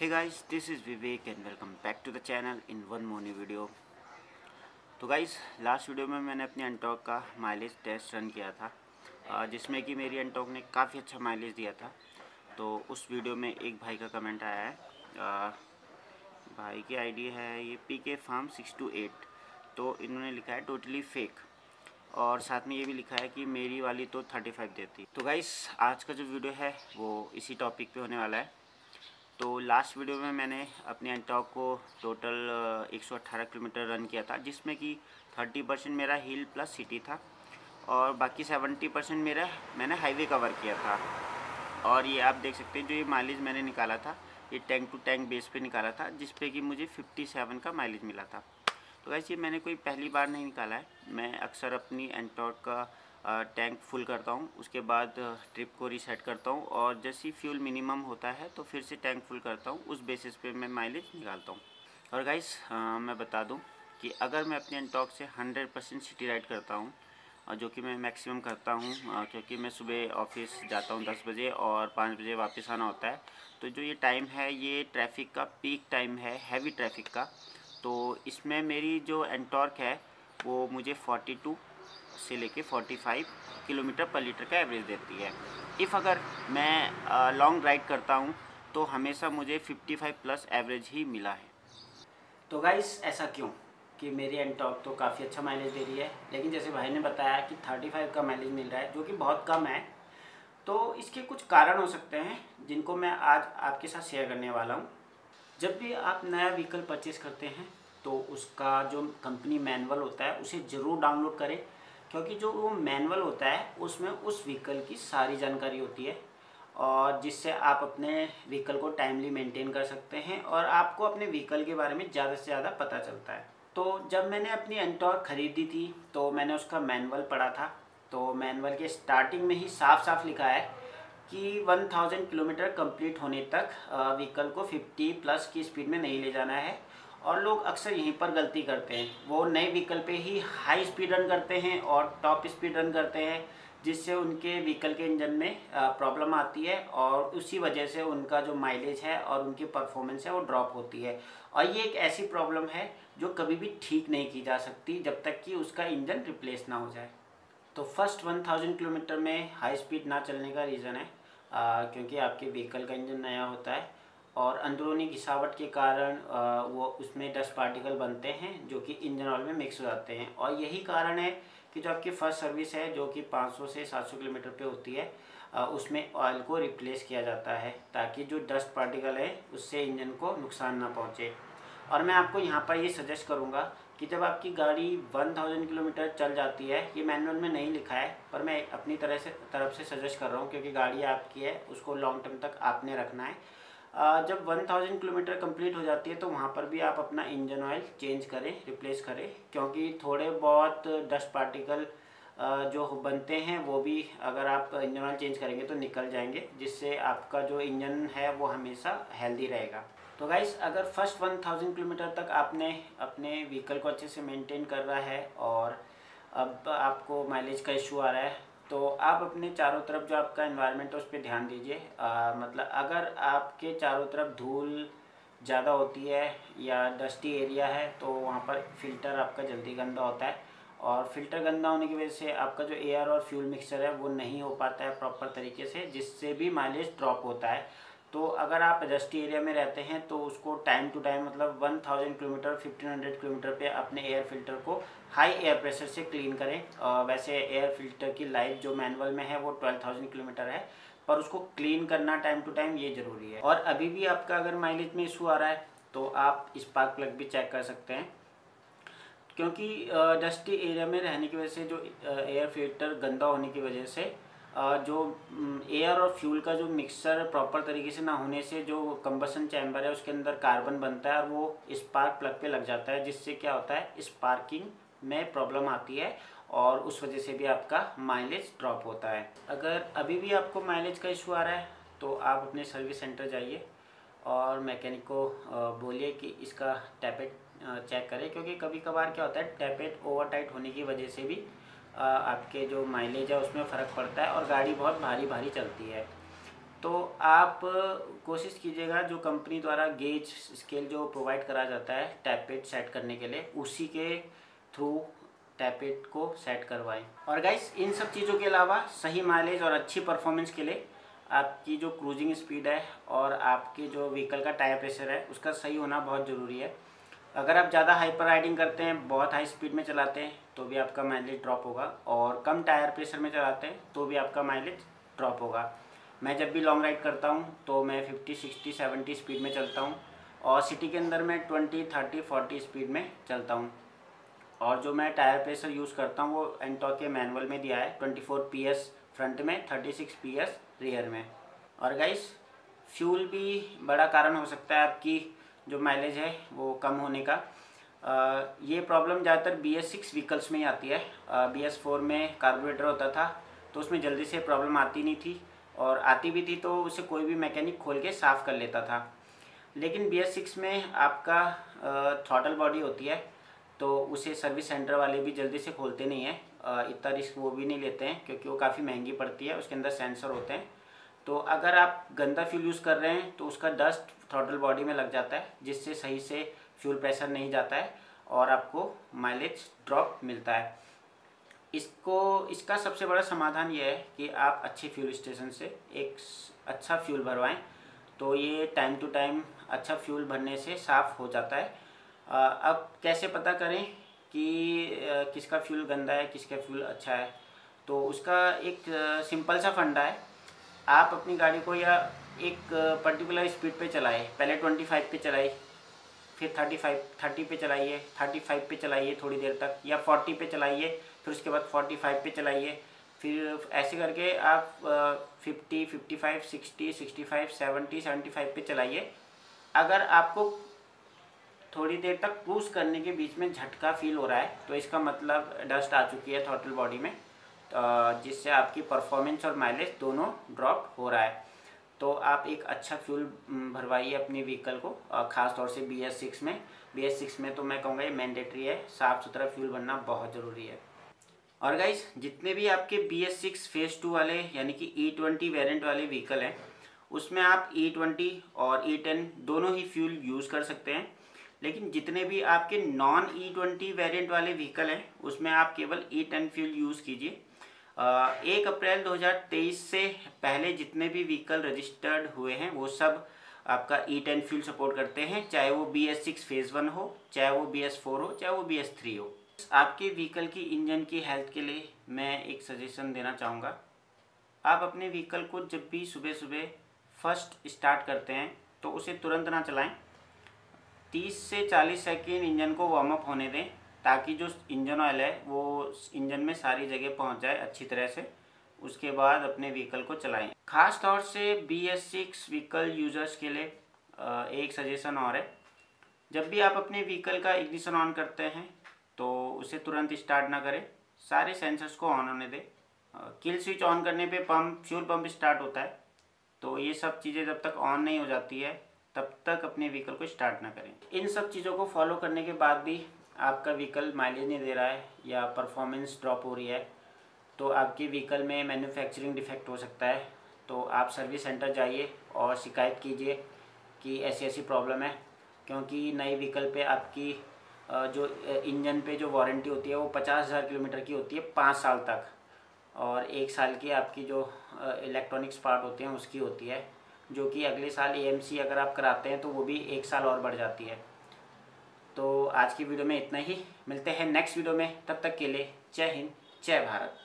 Hey guys, this is Vivek and welcome back to the channel in one more new video। तो guys last video में मैंने अपनी एंटॉर्क का mileage test run किया था, जिसमें कि मेरी एंटॉर्क ने काफ़ी अच्छा माइलेज दिया था। तो उस वीडियो में एक भाई का कमेंट आया है, भाई की आईडी है ये PK Farm 628। तो इन्होंने लिखा है टोटली फेक, और साथ में ये भी लिखा है कि मेरी वाली तो 35 देती। तो गाइस आज का जो वीडियो है वो इसी टॉपिक पे होने वाला है। तो लास्ट वीडियो में मैंने अपनी एंटॉर्क को टोटल 118 किलोमीटर रन किया था, जिसमें कि 30% मेरा हिल प्लस सिटी था और बाकी 70% मैंने हाईवे कवर किया था। और ये आप देख सकते हैं, जो ये माइलेज मैंने निकाला था ये टैंक टू टैंक बेस पे निकाला था, जिस पे कि मुझे 57 का माइलेज मिला था। तो वैसे ये मैंने कोई पहली बार नहीं निकाला है, मैं अक्सर अपनी एंटॉर्क का टैंक फुल करता हूँ, उसके बाद ट्रिप को रीसेट करता हूँ और जैसे ही फ्यूल मिनिमम होता है तो फिर से टैंक फुल करता हूँ, उस बेसिस पे मैं माइलेज निकालता हूँ। और गाइस मैं बता दूँ कि अगर मैं अपनी एंटॉर्क से 100% सिटी राइड करता हूँ, जो कि मैं मैक्सिमम करता हूँ, क्योंकि मैं सुबह ऑफिस जाता हूँ 10 बजे और 5 बजे वापस आना होता है। तो जो ये टाइम है ये ट्रैफिक का पीक टाइम है, हैवी ट्रैफिक का। तो इसमें मेरी जो एंटॉर्क है वो मुझे 42 से लेके 45 किलोमीटर पर लीटर का एवरेज देती है। अगर मैं लॉन्ग राइड करता हूँ तो हमेशा मुझे 55 प्लस एवरेज ही मिला है। तो गाइस ऐसा क्यों कि मेरी एंटॉर्क तो काफ़ी अच्छा माइलेज दे रही है, लेकिन जैसे भाई ने बताया कि 35 का माइलेज मिल रहा है, जो कि बहुत कम है। तो इसके कुछ कारण हो सकते हैं जिनको मैं आज आपके साथ शेयर करने वाला हूँ। जब भी आप नया व्हीकल परचेज़ करते हैं तो उसका जो कंपनी मैनुअल होता है उसे ज़रूर डाउनलोड करें, क्योंकि जो वो मैनुअल होता है उसमें उस व्हीकल की सारी जानकारी होती है, और जिससे आप अपने व्हीकल को टाइमली मेंटेन कर सकते हैं और आपको अपने व्हीकल के बारे में ज़्यादा से ज़्यादा पता चलता है। तो जब मैंने अपनी एंटॉर्क ख़रीदी थी तो मैंने उसका मैनुअल पढ़ा था। तो मैनुअल के स्टार्टिंग में ही साफ साफ लिखा है कि 1000 किलोमीटर कंप्लीट होने तक व्हीकल को 50 प्लस की स्पीड में नहीं ले जाना है। और लोग अक्सर यहीं पर गलती करते हैं, वो नए व्हीकल पे ही हाई स्पीड रन करते हैं और टॉप स्पीड रन करते हैं, जिससे उनके व्हीकल के इंजन में प्रॉब्लम आती है और उसी वजह से उनका जो माइलेज है और उनकी परफॉर्मेंस है वो ड्रॉप होती है। और ये एक ऐसी प्रॉब्लम है जो कभी भी ठीक नहीं की जा सकती जब तक कि उसका इंजन रिप्लेस ना हो जाए। तो फर्स्ट 1000 किलोमीटर में हाई स्पीड ना चलने का रीज़न है क्योंकि आपके व्हीकल का इंजन नया होता है और अंदरूनी घिसावट के कारण वो उसमें डस्ट पार्टिकल बनते हैं जो कि इंजन ऑयल में मिक्स हो जाते हैं। और यही कारण है कि जो आपकी फर्स्ट सर्विस है जो कि 500 से 700 किलोमीटर पे होती है, उसमें ऑयल को रिप्लेस किया जाता है ताकि जो डस्ट पार्टिकल है उससे इंजन को नुकसान ना पहुँचे। और मैं आपको यहाँ पर ये सजेस्ट करूँगा कि जब आपकी गाड़ी 1000 किलोमीटर चल जाती है, ये मैनुअल में नहीं लिखा है पर मैं अपनी तरफ से सजेस्ट कर रहा हूँ, क्योंकि गाड़ी आपकी है उसको लॉन्ग टर्म तक आपने रखना है। जब 1000 किलोमीटर कंप्लीट हो जाती है तो वहाँ पर भी आप अपना इंजन ऑयल चेंज करें, रिप्लेस करें, क्योंकि थोड़े बहुत डस्ट पार्टिकल जो बनते हैं वो भी अगर आप इंजन ऑयल चेंज करेंगे तो निकल जाएंगे, जिससे आपका जो इंजन है वो हमेशा हेल्दी रहेगा। तो गाइस अगर फर्स्ट 1000 किलोमीटर तक आपने अपने व्हीकल को अच्छे से मेंटेन कर रहा है और अब आपको माइलेज का इशू आ रहा है, तो आप अपने चारों तरफ जो आपका एनवायरनमेंट है उस पर ध्यान दीजिए। मतलब अगर आपके चारों तरफ धूल ज़्यादा होती है या डस्टी एरिया है तो वहाँ पर फ़िल्टर आपका जल्दी गंदा होता है, और फ़िल्टर गंदा होने की वजह से आपका जो एयर और फ्यूल मिक्सचर है वो नहीं हो पाता है प्रॉपर तरीके से, जिससे भी माइलेज ड्रॉप होता है। तो अगर आप डस्टी एरिया में रहते हैं तो उसको टाइम टू टाइम, मतलब 1000 किलोमीटर 1500 किलोमीटर पे अपने एयर फिल्टर को हाई एयर प्रेशर से क्लीन करें। वैसे एयर फिल्टर की लाइफ जो मैनुअल में है वो 12000 किलोमीटर है, पर उसको क्लीन करना टाइम टू टाइम ये ज़रूरी है। और अभी भी आपका अगर माइलेज में इशू आ रहा है तो आप स्पार्क प्लग भी चेक कर सकते हैं, क्योंकि डस्टी एरिया में रहने की वजह से जो एयर फिल्टर गंदा होने की वजह से जो एयर और फ्यूल का जो मिक्सचर प्रॉपर तरीके से ना होने से जो कंबसन चैम्बर है उसके अंदर कार्बन बनता है और वो स्पार्क प्लग पे लग जाता है, जिससे क्या होता है स्पार्किंग में प्रॉब्लम आती है और उस वजह से भी आपका माइलेज ड्रॉप होता है। अगर अभी भी आपको माइलेज का इशू आ रहा है तो आप अपने सर्विस सेंटर जाइए और मैकेनिक को बोलिए कि इसका टैपेट चेक करें, क्योंकि कभी कभार क्या होता है टैपेट ओवर टाइट होने की वजह से भी आपके जो माइलेज है उसमें फ़र्क पड़ता है और गाड़ी बहुत भारी भारी चलती है। तो आप कोशिश कीजिएगा जो कंपनी द्वारा गेज स्केल जो प्रोवाइड करा जाता है टैपेट सेट करने के लिए, उसी के थ्रू टैपेट को सेट करवाएं। और गाइस इन सब चीज़ों के अलावा सही माइलेज और अच्छी परफॉर्मेंस के लिए आपकी जो क्रूजिंग स्पीड है और आपके जो व्हीकल का टायर प्रेशर है उसका सही होना बहुत ज़रूरी है। अगर आप ज़्यादा हाइपर राइडिंग करते हैं, बहुत हाई स्पीड में चलाते हैं तो भी आपका माइलेज ड्रॉप होगा, और कम टायर प्रेशर में चलाते हैं तो भी आपका माइलेज ड्रॉप होगा। मैं जब भी लॉन्ग राइड करता हूँ तो मैं 50, 60, 70 स्पीड में चलता हूँ, और सिटी के अंदर मैं 20, 30, 40 स्पीड में चलता हूँ। और जो मैं टायर प्रेशर यूज़ करता हूँ वो एंटॉर्क के मैनुअल में दिया है, 24 PS फ्रंट में, 36 PS रियर में। और गाइस फ्यूल भी बड़ा कारण हो सकता है आपकी जो माइलेज है वो कम होने का। ये प्रॉब्लम ज़्यादातर BS6 व्हीकल्स में ही आती है। BS4 में कार्बोरेटर होता था तो उसमें जल्दी से प्रॉब्लम आती नहीं थी, और आती भी थी तो उसे कोई भी मैकेनिक खोल के साफ़ कर लेता था। लेकिन BS6 में आपका थ्रॉटल बॉडी होती है तो उसे सर्विस सेंटर वाले भी जल्दी से खोलते नहीं हैं, इतना रिस्क वो भी नहीं लेते हैं क्योंकि वो काफ़ी महंगी पड़ती है, उसके अंदर सेंसर होते हैं। तो अगर आप गंदा फ्यूल यूज़ कर रहे हैं तो उसका डस्ट थ्रॉटल बॉडी में लग जाता है, जिससे सही से फ्यूल प्रेशर नहीं जाता है और आपको माइलेज ड्रॉप मिलता है। इसका सबसे बड़ा समाधान ये है कि आप अच्छे फ्यूल स्टेशन से एक अच्छा फ्यूल भरवाएं, तो ये टाइम टू टाइम अच्छा फ्यूल भरने से साफ़ हो जाता है। अब कैसे पता करें कि किसका फ्यूल गंदा है, किसका फ्यूल अच्छा है? तो उसका एक सिंपल सा फंडा है। आप अपनी गाड़ी को या एक पर्टिकुलर स्पीड पे चलाएं, पहले 25 पे चलाइए, फिर 30 पे चलाइए, 35 पे चलाइए थोड़ी देर तक, या 40 पे चलाइए, फिर उसके बाद 45 पे चलाइए, फिर ऐसे करके आप 50, 55, 60, 65, 70, 75 पे चलाइए। अगर आपको थोड़ी देर तक क्रूज करने के बीच में झटका फील हो रहा है तो इसका मतलब डस्ट आ चुकी है थ्रॉटल बॉडी में, जिससे आपकी परफॉर्मेंस और माइलेज दोनों ड्रॉप हो रहा है। तो आप एक अच्छा फ्यूल भरवाइए अपनी व्हीकल को, ख़ास तौर से BS6 में तो मैं कहूँगा ये मैंडेटरी है, साफ़ सुथरा फ्यूल भरना बहुत ज़रूरी है। और गाइस जितने भी आपके BS6 फेज़ 2 वाले यानी कि E20 वेरिएंट वाले व्हीकल हैं उसमें आप E20 और E10 दोनों ही फ्यूल यूज़ कर सकते हैं, लेकिन जितने भी आपके नॉन E20 वेरिएंट वाले व्हीकल हैं उसमें आप केवल E10 फ्यूल यूज़ कीजिए। 1 अप्रैल 2023 से पहले जितने भी व्हीकल रजिस्टर्ड हुए हैं वो सब आपका E10 फ्यूल सपोर्ट करते हैं, चाहे वो BS6 फेज़ 1 हो, चाहे वो BS4 हो, चाहे वो BS3 हो। आपके व्हीकल की इंजन की हेल्थ के लिए मैं एक सजेशन देना चाहूँगा। आप अपने व्हीकल को जब भी सुबह सुबह फर्स्ट स्टार्ट करते हैं तो उसे तुरंत ना चलाएं, 30 से 40 सेकेंड इंजन को वार्म अप होने दें ताकि जो इंजन ऑयल है वो इंजन में सारी जगह पहुंच जाए अच्छी तरह से। उसके बाद अपने व्हीकल को चलाएं। ख़ास तौर से BS6 व्हीकल यूज़र्स के लिए एक सजेशन और है, जब भी आप अपने व्हीकल का इग्निशन ऑन करते हैं तो उसे तुरंत स्टार्ट ना करें, सारे सेंसर्स को ऑन होने दें। किल स्विच ऑन करने पे फ्यूल पंप स्टार्ट होता है, तो ये सब चीज़ें जब तक ऑन नहीं हो जाती है तब तक अपने व्हीकल को स्टार्ट ना करें। इन सब चीज़ों को फॉलो करने के बाद भी आपका व्हीकल माइलेज नहीं दे रहा है या परफॉर्मेंस ड्रॉप हो रही है तो आपके व्हीकल में मैन्युफैक्चरिंग डिफेक्ट हो सकता है। तो आप सर्विस सेंटर जाइए और शिकायत कीजिए कि ऐसी ऐसी प्रॉब्लम है, क्योंकि नई व्हीकल पे आपकी जो इंजन पे जो वारंटी होती है वो 50,000 किलोमीटर की होती है 5 साल तक, और 1 साल की आपकी जो इलेक्ट्रॉनिक्स पार्ट होते हैं उसकी होती है, जो कि अगले साल AMC अगर आप कराते हैं तो वो भी 1 साल और बढ़ जाती है। तो आज की वीडियो में इतना ही, मिलते हैं नेक्स्ट वीडियो में, तब तक के लिए जय हिंद जय भारत।